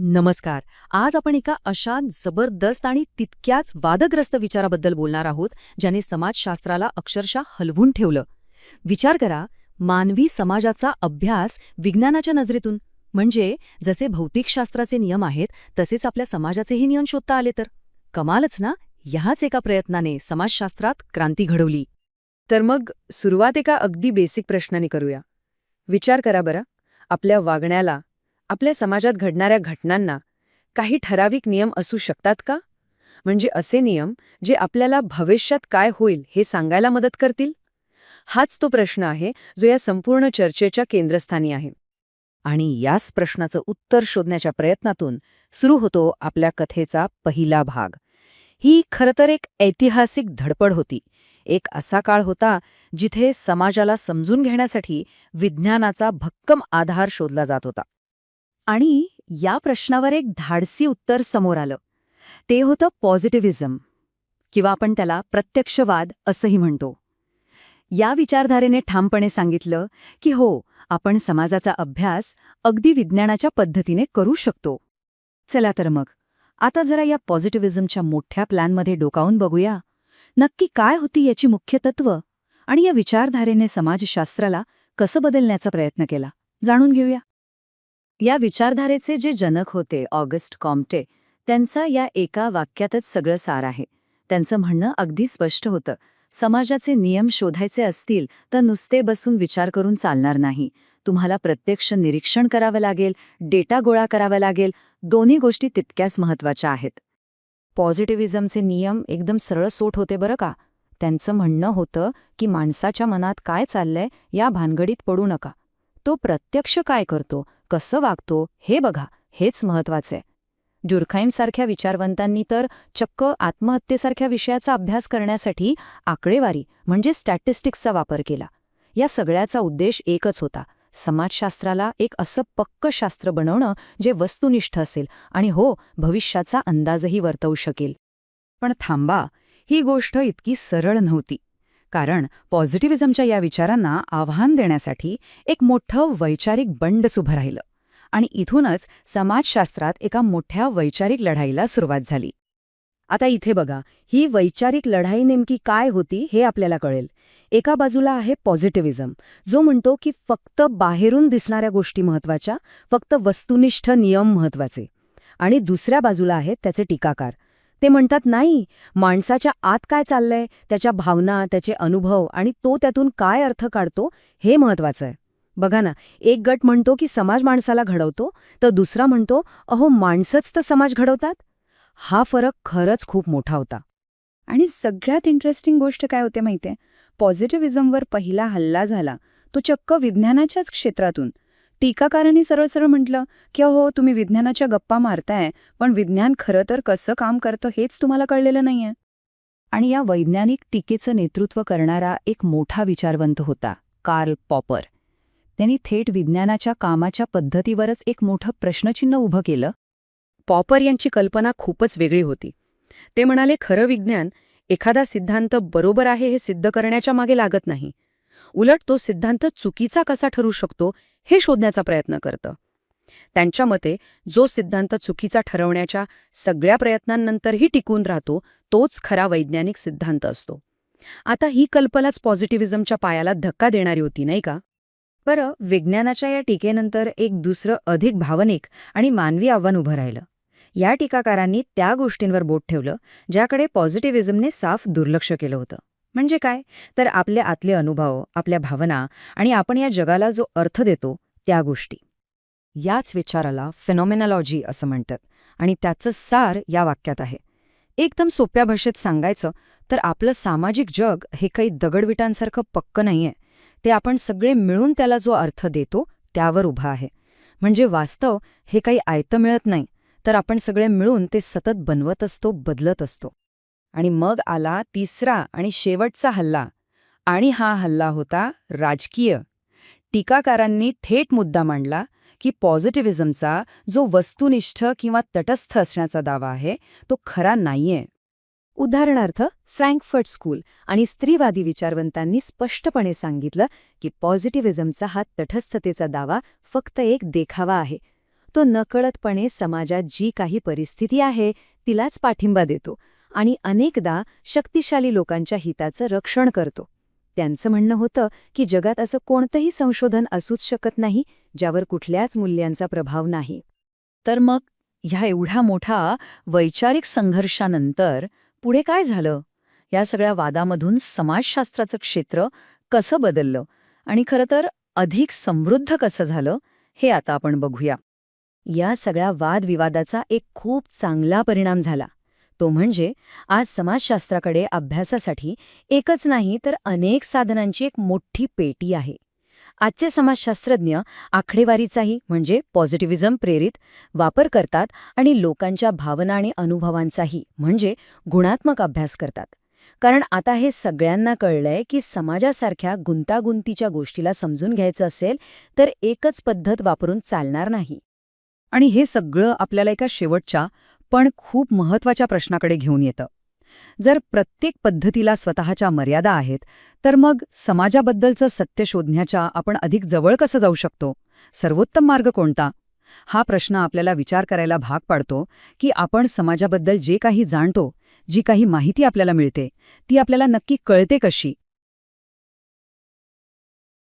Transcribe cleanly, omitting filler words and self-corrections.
नमस्कार. आज आपण एका अशा जबरदस्त आणि तितक्याच वादग्रस्त विचाराबद्दल बोलणार आहोत, ज्याने समाजशास्त्राला अक्षरशः हलवून ठेवलं. विचार करा, मानवी समाजाचा अभ्यास विज्ञानाच्या नजरेतून. म्हणजे जसे भौतिकशास्त्राचे नियम आहेत, तसेच आपल्या समाजाचेही नियम शोधता आले तर. कमालच ना? ह्याच एका प्रयत्नाने समाजशास्त्रात क्रांती घडवली. तर मग सुरुवात एका अगदी बेसिक प्रश्नाने करूया. विचार करा बरं, आपल्या वागण्याला, आपल्या समाजात घडणाऱ्या घटनांना काही ठराविक नियम असू शकतात का? म्हणजे असे नियम जे आपल्याला भविष्यात काय होईल हे सांगायला मदत करतील? हाच तो प्रश्न आहे जो या संपूर्ण चर्चेच्या केंद्रस्थानी आहे. आणि याच प्रश्नाचं उत्तर शोधण्याच्या प्रयत्नातून सुरू होतो आपल्या कथेचा पहिला भाग. ही खरं तर एक ऐतिहासिक धडपड होती. एक असा काळ होता जिथे समाजाला समजून घेण्यासाठी विज्ञानाचा भक्कम आधार शोधला जात होता. आणि या प्रश्नावर एक धाडसी उत्तर समोर आलं. ते होतं पॉझिटिव्हिझम, किंवा आपण त्याला प्रत्यक्षवाद असंही म्हणतो. या विचारधारेने ठामपणे सांगितलं की हो, आपण समाजाचा अभ्यास अगदी विज्ञानाच्या पद्धतीने करू शकतो. चला तर मग, आता जरा या पॉझिटिव्हिझमच्या मोठ्या प्लॅनमध्ये डोकावून बघूया. नक्की काय होती याची मुख्य तत्त्व, आणि या विचारधारेने समाजशास्त्राला कसं बदलण्याचा प्रयत्न केला, जाणून घेऊया. या विचारधारेचे जे जनक होते ऑगस्ट कॉम्टे, त्यांचा या एका वाक्यातच सगळं सार आहे. त्यांचं म्हणणं अगदी स्पष्ट होतं. समाजाचे नियम शोधायचे असतील तर नुसते बसून विचार करून चालणार नाही. तुम्हाला प्रत्यक्ष निरीक्षण करावं लागेल, डेटा गोळा करावा लागेल. दोन्ही गोष्टी तितक्याच महत्त्वाच्या आहेत. पॉझिटिव्हिझमचे नियम एकदम सरळसोट होते बरं का. त्यांचं म्हणणं होतं की माणसाच्या मनात काय चाललंय या भानगडीत पडू नका. तो प्रत्यक्ष काय करतो, कसं वागतो हे बघा, हेच महत्त्वाचं आहे. ड्युरखाईमसारख्या विचारवंतांनी तर चक्क आत्महत्येसारख्या विषयाचा अभ्यास करण्यासाठी आकडेवारी म्हणजे स्टॅटिस्टिक्सचा वापर केला. या सगळ्याचा उद्देश एकच होता: समाजशास्त्राला एक असं पक्कं शास्त्र बनवणं जे वस्तुनिष्ठ असेल आणि हो, भविष्याचा अंदाजही वर्तवू शकेल. पण थांबा, ही गोष्ट इतकी सरळ नव्हती. कारण पॉझिटिव्हिझमच्या या विचारांना आव्हान देण्यासाठी एक मोठं वैचारिक बंडच उभं राहिलं. आणि इथूनच समाजशास्त्रात एका मोठ्या वैचारिक लढाईला सुरुवात झाली. आता इथे बघा, ही वैचारिक लढाई नेमकी काय होती हे आपल्याला कळेल. एका बाजूला आहे पॉझिटिव्हिझम, जो म्हणतो की फक्त बाहेरून दिसणाऱ्या गोष्टी महत्त्वाच्या, फक्त वस्तुनिष्ठ नियम महत्त्वाचे. आणि दुसऱ्या बाजूला आहेत त्याचे टीकाकार. ते म्हणतात नाही, माणसाच्या आत काय चाललंय, त्याच्या भावना, त्याचे अनुभव आणि तो त्यातून काय अर्थ काढतो हे महत्त्वाचं आहे. बघा ना, एक गट म्हणतो की समाज माणसाला घडवतो, तर दुसरा म्हणतो अहो, माणसंच तर समाज घडवतात. हा फरक खरंच खूप मोठा होता. आणि सगळ्यात इंटरेस्टिंग गोष्ट काय होते माहितीये? पॉझिटिव्हिझमवर पहिला हल्ला झाला तो चक्क विज्ञानाच्याच क्षेत्रातून. टीकाकारांनी सरळ सरळ म्हटलं की अहो, तुम्ही विज्ञानाच्या गप्पा मारताय, पण विज्ञान खरं तर कसं काम करतं हेच तुम्हाला कळलेलं नाहीये. आणि या वैज्ञानिक टीकेचं नेतृत्व करणारा एक मोठा विचारवंत होता, कार्ल पॉपर. त्यांनी थेट विज्ञानाच्या कामाच्या पद्धतीवरच एक मोठं प्रश्नचिन्ह उभं केलं. पॉपर यांची कल्पना खूपच वेगळी होती. ते म्हणाले, खरं विज्ञान एखादा सिद्धांत बरोबर आहे हे सिद्ध करण्याच्या मागे लागत नाही. उलट तो सिद्धांत चुकीचा कसा ठरू शकतो हे शोधण्याचा प्रयत्न करतं. त्यांच्या मते जो सिद्धांत चुकीचा ठरवण्याच्या सगळ्या प्रयत्नांनंतरही टिकून राहतो, तोच खरा वैज्ञानिक सिद्धांत असतो. आता ही कल्पनाच पॉझिटिव्हिझमच्या पायाला धक्का देणारी होती, नाही का? बरं, विज्ञानाच्या या टीकेनंतर एक दुसरं अधिक भावनिक आणि मानवी आव्हान उभं राहिलं. या टीकाकारांनी त्या गोष्टींवर बोट ठेवलं ज्याकडे पॉझिटिव्हिझमने साफ दुर्लक्ष केलं होतं. म्हणजे काय? तर आपले आतले अनुभव, आपल्या भावना आणि आपण या जगाला जो अर्थ देतो त्या गोष्टी. याच विचाराला फेनॉमेनॉलॉजी असं म्हणतात, आणि त्याचं सार या वाक्यात आहे. एकदम सोप्या भाषेत सांगायचं तर आपलं सामाजिक जग हे काही दगडविटांसारखं पक्कं नाहीये. ते आपण सगळे मिळून त्याला जो अर्थ देतो त्यावर उभा आहे. म्हणजे वास्तव हे काही आयतं मिळत नाही, तर आपण सगळे मिळून ते सतत बनवत असतो, बदलत असतो. आणि मग आला तिसरा आणि शेवटचा हल्ला, आणि हा हल्ला होता राजकीय. टीकाकारांनी थेट मुद्दा मांडला की पॉझिटिव्हिझमचा जो वस्तुनिष्ठ किंवा तटस्थ असण्याचा दावा आहे तो खरा नाहीये. उदाहरणार्थ, फ्रँकफर्ट स्कूल आणि स्त्रीवादी विचारवंतांनी स्पष्टपणे सांगितलं की पॉझिटिव्हिझमचा हा तटस्थतेचा दावा फक्त एक देखावा आहे. तो नकळतपणे समाजात जी काही परिस्थिती आहे तिलाच पाठिंबा देतो आणि अनेकदा शक्तिशाली लोकांच्या हिताचं रक्षण करतो. त्यांचं म्हणणं होतं की जगात असं कोणतंही संशोधन असूच शकत नाही ज्यावर कुठल्याच मूल्यांचा प्रभाव नाही. तर मग ह्या एवढ्या मोठ्या वैचारिक संघर्षानंतर पुढे काय झालं? या सगळ्या वादामधून समाजशास्त्राचं क्षेत्र कसं बदललं आणि खरं तर अधिक समृद्ध कसं झालं हे आता आपण बघूया. या सगळ्या वादविवादाचा एक खूप चांगला परिणाम झाला. तो म्हणजे आज समाजशास्त्राकडे अभ्यासासाठी एकच नाही तर अनेक साधनांची एक मोठी पेटी आहे. आजचे समाजशास्त्रज्ञ आकडेवारीचाही म्हणजे पॉझिटिव्हिझम प्रेरित वापर करतात आणि लोकांच्या भावना आणि अनुभवांचाही म्हणजे गुणात्मक अभ्यास करतात. कारण आता हे सगळ्यांना कळलंय की समाजासारख्या गुंतागुंतीच्या गोष्टीला समजून घ्यायचं असेल तर एकच पद्धत वापरून चालणार नाही. आणि हे सगळं आपल्याला एका शेवटच्या पण खूप महत्वाच्या प्रश्नाकडे घेऊन येतं. जर प्रत्येक पद्धतीला स्वतःच्या मर्यादा आहेत, तर मग समाजाबद्दलचं सत्य शोधण्याच्या आपण अधिक जवळ कसं जाऊ शकतो? सर्वोत्तम मार्ग कोणता? हा प्रश्न आपल्याला विचार करायला भाग पाडतो की आपण समाजाबद्दल जे काही जाणतो, जी काही माहिती आपल्याला मिळते, ती आपल्याला नक्की कळते कशी